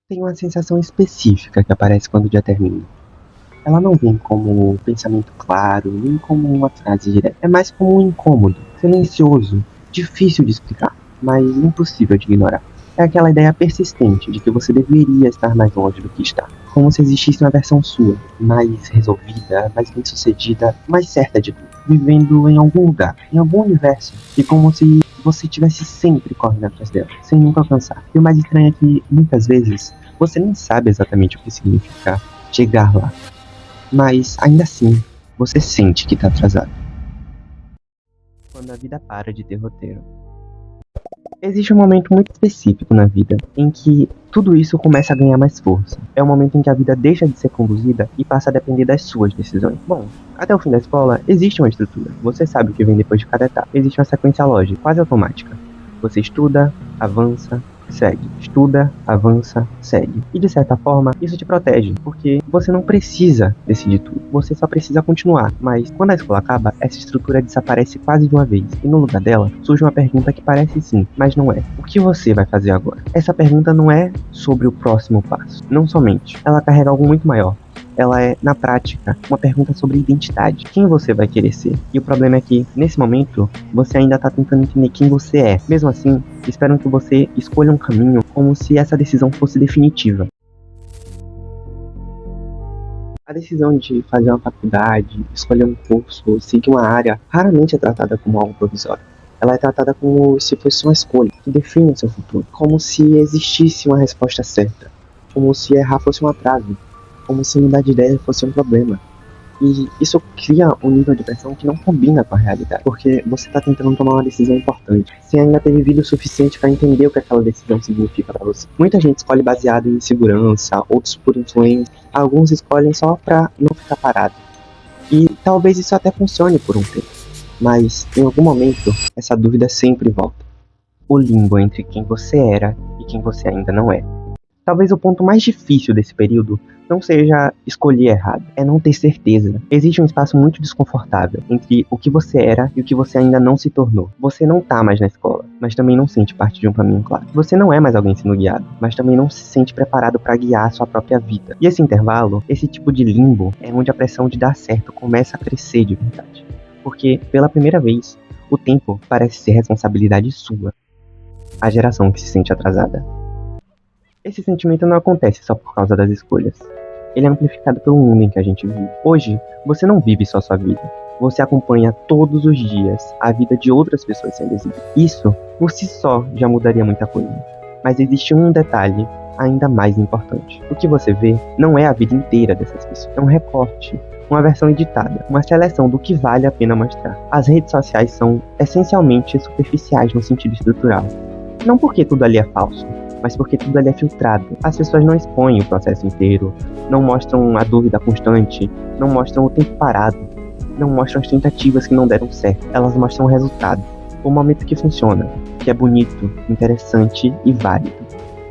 Tem uma sensação específica que aparece quando o dia termina. Ela não vem como um pensamento claro, nem como uma frase direta. É mais como um incômodo, silencioso, difícil de explicar, mas impossível de ignorar. É aquela ideia persistente de que você deveria estar mais longe do que está. Como se existisse uma versão sua, mais resolvida, mais bem-sucedida, mais certa de tudo. Vivendo em algum lugar, em algum universo. E como se você estivesse sempre correndo atrás dela, sem nunca alcançar. E o mais estranho é que, muitas vezes, você nem sabe exatamente o que significa chegar lá. Mas, ainda assim, você sente que tá atrasado. Quando a vida para de ter roteiro. Existe um momento muito específico na vida em que tudo isso começa a ganhar mais força. É o momento em que a vida deixa de ser conduzida e passa a depender das suas decisões. Bom, até o fim da escola, existe uma estrutura. Você sabe o que vem depois de cada etapa. Existe uma sequência lógica, quase automática. Você estuda, avança, segue. Estuda, avança, segue. E de certa forma, isso te protege, porque você não precisa decidir tudo. Você só precisa continuar. Mas quando a escola acaba, essa estrutura desaparece quase de uma vez. E no lugar dela, surge uma pergunta que parece sim, mas não é. O que você vai fazer agora? Essa pergunta não é sobre o próximo passo. Não somente. Ela carrega algo muito maior. Ela é, na prática, uma pergunta sobre identidade. Quem você vai querer ser? E o problema é que, nesse momento, você ainda está tentando entender quem você é. Mesmo assim, esperam que você escolha um caminho como se essa decisão fosse definitiva. A decisão de fazer uma faculdade, escolher um curso, seguir uma área, raramente é tratada como algo provisório. Ela é tratada como se fosse uma escolha que define o seu futuro. Como se existisse uma resposta certa. Como se errar fosse um atraso. Como se mudar de ideia fosse um problema. E isso cria um nível de pressão que não combina com a realidade, porque você está tentando tomar uma decisão importante, sem ainda ter vivido o suficiente para entender o que aquela decisão significa para você. Muita gente escolhe baseado em segurança, outros por influência, alguns escolhem só para não ficar parado. E talvez isso até funcione por um tempo, mas em algum momento essa dúvida sempre volta. O limbo entre quem você era e quem você ainda não é. Talvez o ponto mais difícil desse período não seja escolher errado, é não ter certeza. Existe um espaço muito desconfortável entre o que você era e o que você ainda não se tornou. Você não tá mais na escola, mas também não sente parte de um caminho claro. Você não é mais alguém sendo guiado, mas também não se sente preparado para guiar a sua própria vida. E esse intervalo, esse tipo de limbo, é onde a pressão de dar certo começa a crescer de verdade. Porque, pela primeira vez, o tempo parece ser responsabilidade sua. A geração que se sente atrasada. Esse sentimento não acontece só por causa das escolhas. Ele é amplificado pelo mundo em que a gente vive. Hoje, você não vive só sua vida. Você acompanha todos os dias a vida de outras pessoas sendo exibidas. Isso, por si só, já mudaria muita coisa. Mas existe um detalhe ainda mais importante. O que você vê não é a vida inteira dessas pessoas. É um recorte, uma versão editada, uma seleção do que vale a pena mostrar. As redes sociais são essencialmente superficiais no sentido estrutural. Não porque tudo ali é falso, mas porque tudo ali é filtrado. As pessoas não expõem o processo inteiro, não mostram a dúvida constante, não mostram o tempo parado, não mostram as tentativas que não deram certo. Elas mostram o resultado, o momento que funciona, que é bonito, interessante e válido.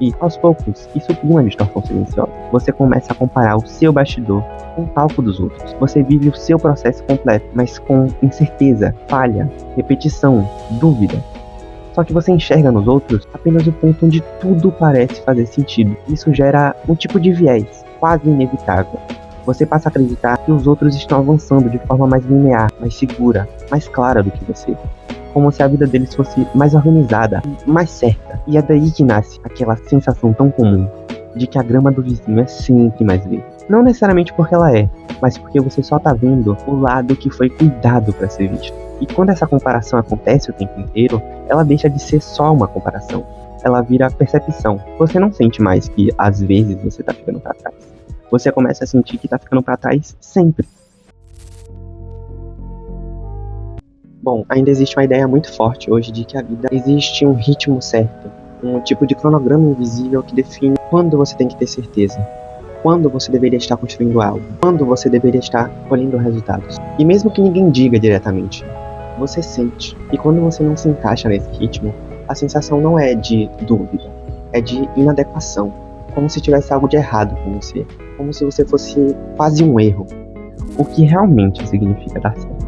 E, aos poucos, isso cria uma distorção silenciosa. Você começa a comparar o seu bastidor com o palco dos outros. Você vive o seu processo completo, mas com incerteza, falha, repetição, dúvida. Só que você enxerga nos outros apenas o ponto onde tudo parece fazer sentido. Isso gera um tipo de viés, quase inevitável. Você passa a acreditar que os outros estão avançando de forma mais linear, mais segura, mais clara do que você. Como se a vida deles fosse mais organizada, mais certa. E é daí que nasce aquela sensação tão comum de que a grama do vizinho é sempre mais verde. Não necessariamente porque ela é, mas porque você só tá vendo o lado que foi cuidado para ser visto. E quando essa comparação acontece o tempo inteiro, ela deixa de ser só uma comparação. Ela vira percepção. Você não sente mais que, às vezes, você tá ficando para trás. Você começa a sentir que tá ficando para trás sempre. Bom, ainda existe uma ideia muito forte hoje de que a vida existe um ritmo certo, um tipo de cronograma invisível que define quando você tem que ter certeza, quando você deveria estar construindo algo, quando você deveria estar colhendo resultados. E mesmo que ninguém diga diretamente, você sente. E quando você não se encaixa nesse ritmo, a sensação não é de dúvida, é de inadequação, como se tivesse algo de errado com você, como se você fosse quase um erro, o que realmente significa dar certo.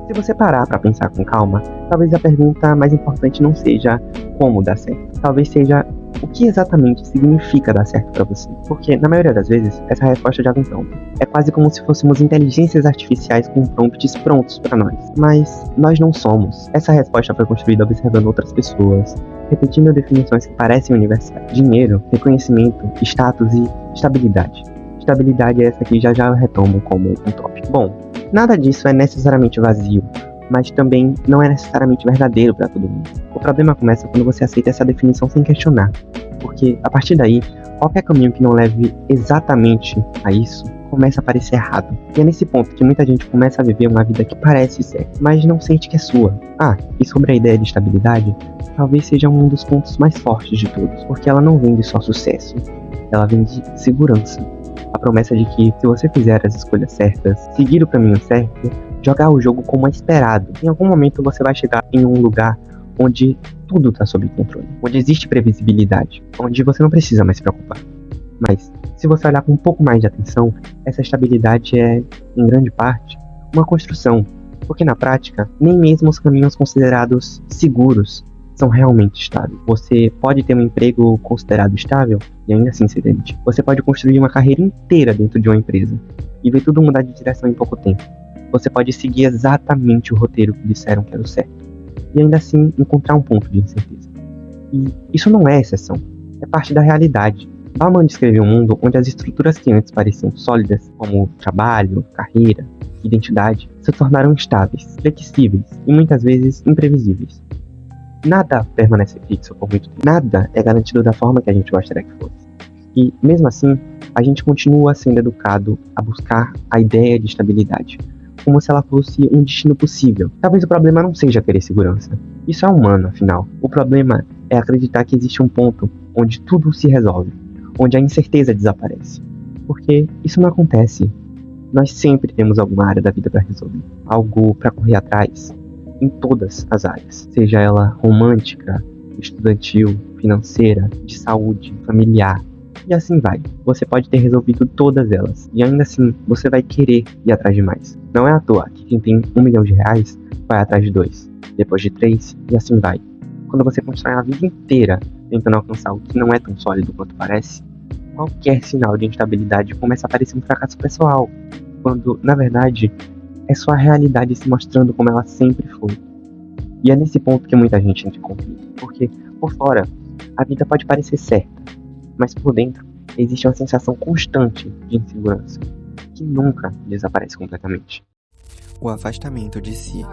Se você parar para pensar com calma, talvez a pergunta mais importante não seja como dar certo, talvez seja O que exatamente significa dar certo para você? Porque, na maioria das vezes, essa resposta já vem pronta. É quase como se fôssemos inteligências artificiais com prompts prontos para nós. Mas nós não somos. Essa resposta foi construída observando outras pessoas, repetindo definições que parecem universais. Dinheiro, reconhecimento, status e estabilidade. Estabilidade é essa que já eu retomo como um tópico. Bom, nada disso é necessariamente vazio, mas também não é necessariamente verdadeiro para todo mundo. O problema começa quando você aceita essa definição sem questionar, porque a partir daí, qualquer caminho que não leve exatamente a isso começa a parecer errado. E é nesse ponto que muita gente começa a viver uma vida que parece ser, mas não sente que é sua. E sobre a ideia de estabilidade, talvez seja um dos pontos mais fortes de todos, porque ela não vem de só sucesso, ela vem de segurança. A promessa de que, se você fizer as escolhas certas, seguir o caminho certo, jogar o jogo como é esperado, em algum momento você vai chegar em um lugar onde tudo está sob controle, onde existe previsibilidade, onde você não precisa mais se preocupar. Mas, se você olhar com um pouco mais de atenção, essa estabilidade é, em grande parte, uma construção, porque na prática, nem mesmo os caminhos considerados seguros são realmente estáveis. Você pode ter um emprego considerado estável e ainda assim ser demitido. Você pode construir uma carreira inteira dentro de uma empresa e ver tudo mudar de direção em pouco tempo. Você pode seguir exatamente o roteiro que disseram que era o certo e ainda assim encontrar um ponto de incerteza. E isso não é exceção, é parte da realidade. Bauman descreveu um mundo onde as estruturas que antes pareciam sólidas, como trabalho, carreira, identidade, se tornaram instáveis, flexíveis e muitas vezes imprevisíveis. Nada permanece fixo por muito tempo. Nada é garantido da forma que a gente gostaria que fosse. E, mesmo assim, a gente continua sendo educado a buscar a ideia de estabilidade, como se ela fosse um destino possível. Talvez o problema não seja querer segurança. Isso é humano, afinal. O problema é acreditar que existe um ponto onde tudo se resolve, onde a incerteza desaparece. Porque isso não acontece. Nós sempre temos alguma área da vida para resolver, algo para correr atrás, em todas as áreas, seja ela romântica, estudantil, financeira, de saúde, familiar, e assim vai. Você pode ter resolvido todas elas, e ainda assim você vai querer ir atrás de mais. Não é à toa que quem tem R$1 milhão vai atrás de 2, depois de 3, e assim vai. Quando você constrói a vida inteira tentando alcançar o que não é tão sólido quanto parece, qualquer sinal de instabilidade começa a parecer um fracasso pessoal, quando, na verdade, é só a realidade se mostrando como ela sempre foi. E é nesse ponto que muita gente entra em conflito, porque, por fora, a vida pode parecer certa, mas por dentro existe uma sensação constante de insegurança, que nunca desaparece completamente. O afastamento de si.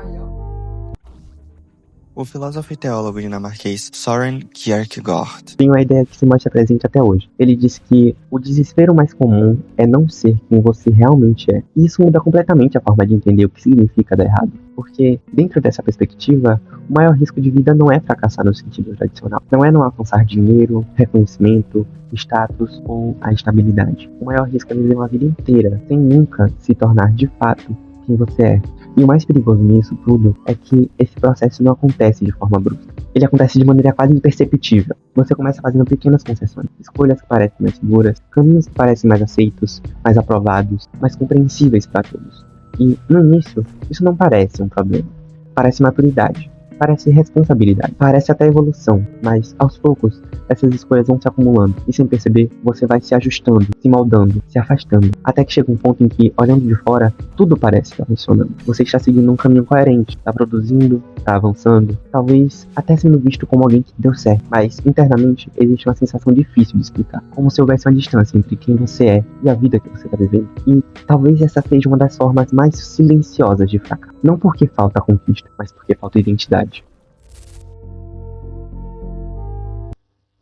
O filósofo e teólogo dinamarquês Søren Kierkegaard tem uma ideia que se mostra presente até hoje. Ele diz que o desespero mais comum é não ser quem você realmente é. E isso muda completamente a forma de entender o que significa dar errado. Porque, dentro dessa perspectiva, o maior risco de vida não é fracassar no sentido tradicional. Não é não alcançar dinheiro, reconhecimento, status ou a estabilidade. O maior risco é viver uma vida inteira sem nunca se tornar de fato quem você é. E o mais perigoso nisso tudo é que esse processo não acontece de forma brusca. Ele acontece de maneira quase imperceptível. Você começa fazendo pequenas concessões, escolhas que parecem mais seguras, caminhos que parecem mais aceitos, mais aprovados, mais compreensíveis para todos. E, no início, isso não parece um problema. Parece maturidade, parece responsabilidade, parece até evolução, mas, aos poucos, essas escolhas vão se acumulando e, sem perceber, você vai se ajustando, se moldando, se afastando, até que chega um ponto em que, olhando de fora, tudo parece estar funcionando. Você está seguindo um caminho coerente, está produzindo, está avançando, talvez até sendo visto como alguém que deu certo, mas, internamente, existe uma sensação difícil de explicar, como se houvesse uma distância entre quem você é e a vida que você está vivendo. E talvez essa seja uma das formas mais silenciosas de fracasso. Não porque falta conquista, mas porque falta identidade.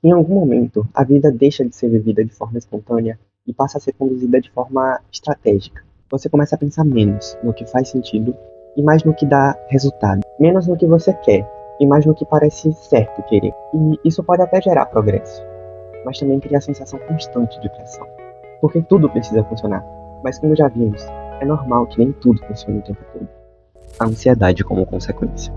Em algum momento, a vida deixa de ser vivida de forma espontânea e passa a ser conduzida de forma estratégica. Você começa a pensar menos no que faz sentido e mais no que dá resultado. Menos no que você quer e mais no que parece certo querer. E isso pode até gerar progresso, mas também cria a sensação constante de pressão. Porque tudo precisa funcionar, mas como já vimos, é normal que nem tudo funcione o tempo todo. A ansiedade como consequência.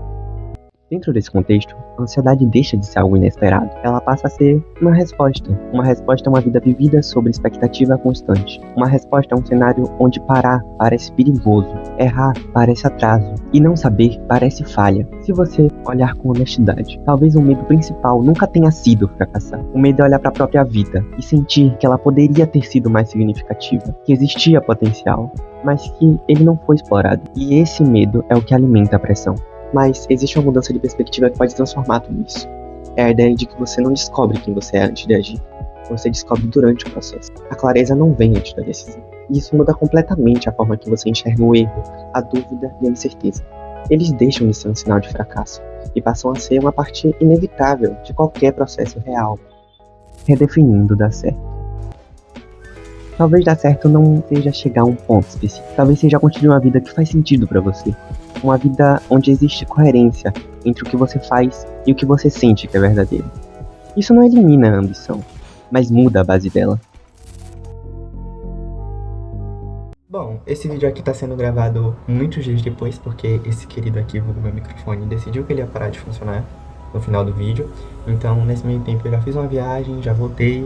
Dentro desse contexto, a ansiedade deixa de ser algo inesperado. Ela passa a ser uma resposta. Uma resposta a uma vida vivida sob expectativa constante. Uma resposta a um cenário onde parar parece perigoso, errar parece atraso e não saber parece falha. Se você olhar com honestidade, talvez o medo principal nunca tenha sido fracassar. O medo é olhar para a própria vida e sentir que ela poderia ter sido mais significativa, que existia potencial, mas que ele não foi explorado. E esse medo é o que alimenta a pressão. Mas existe uma mudança de perspectiva que pode transformar tudo isso. É a ideia de que você não descobre quem você é antes de agir. Você descobre durante o processo. A clareza não vem antes da decisão. E isso muda completamente a forma que você enxerga o erro, a dúvida e a incerteza. Eles deixam de ser um sinal de fracasso e passam a ser uma parte inevitável de qualquer processo real. Redefinindo dar certo. Talvez dar certo não seja chegar a um ponto específico. Talvez seja construir uma vida que faz sentido para você. Uma vida onde existe coerência entre o que você faz e o que você sente que é verdadeiro. Isso não elimina a ambição, mas muda a base dela. Bom, esse vídeo aqui tá sendo gravado muitos dias depois, porque esse querido aqui, vulgo meu microfone, decidiu que ele ia parar de funcionar no final do vídeo. Então, nesse meio tempo, eu já fiz uma viagem, já voltei,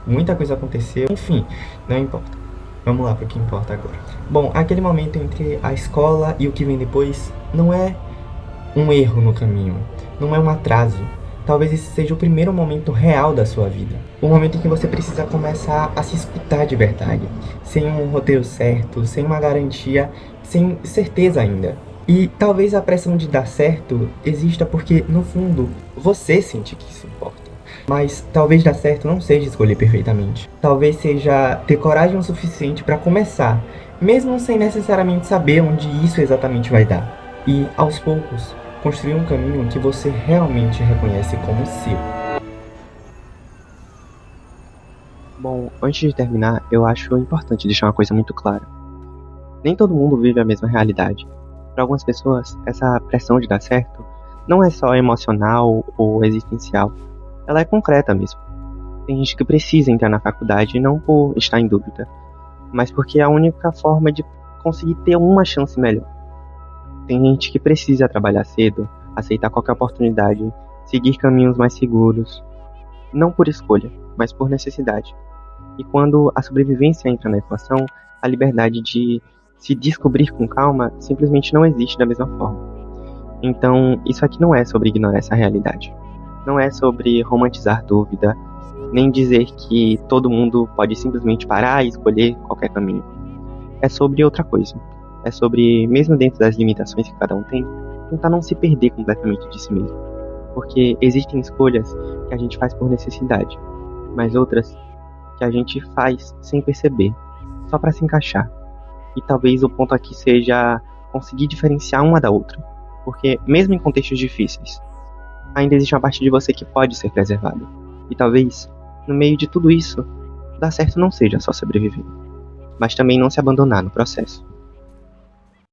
muita coisa aconteceu, enfim, não importa. Vamos lá para o que importa agora. Bom, aquele momento entre a escola e o que vem depois não é um erro no caminho, não é um atraso. Talvez esse seja o primeiro momento real da sua vida. O momento em que você precisa começar a se escutar de verdade, sem um roteiro certo, sem uma garantia, sem certeza ainda. E talvez a pressão de dar certo exista porque, no fundo, você sente que isso importa. Mas talvez dar certo não seja escolher perfeitamente. Talvez seja ter coragem o suficiente para começar, mesmo sem necessariamente saber onde isso exatamente vai dar. E, aos poucos, construir um caminho que você realmente reconhece como seu. Bom, antes de terminar, eu acho importante deixar uma coisa muito clara. Nem todo mundo vive a mesma realidade. Para algumas pessoas, essa pressão de dar certo não é só emocional ou existencial. Ela é concreta mesmo. Tem gente que precisa entrar na faculdade não por estar em dúvida, mas porque é a única forma de conseguir ter uma chance melhor. Tem gente que precisa trabalhar cedo, aceitar qualquer oportunidade, seguir caminhos mais seguros, não por escolha, mas por necessidade. E quando a sobrevivência entra na equação, a liberdade de se descobrir com calma simplesmente não existe da mesma forma. Então, isso aqui não é sobre ignorar essa realidade. Não é sobre romantizar dúvida, nem dizer que todo mundo pode simplesmente parar e escolher qualquer caminho. É sobre outra coisa. É sobre, mesmo dentro das limitações que cada um tem, tentar não se perder completamente de si mesmo. Porque existem escolhas que a gente faz por necessidade, mas outras que a gente faz sem perceber, só para se encaixar. E talvez o ponto aqui seja conseguir diferenciar uma da outra. Porque, mesmo em contextos difíceis, ainda existe uma parte de você que pode ser preservada. E talvez, no meio de tudo isso, dar certo não seja só sobreviver, mas também não se abandonar no processo.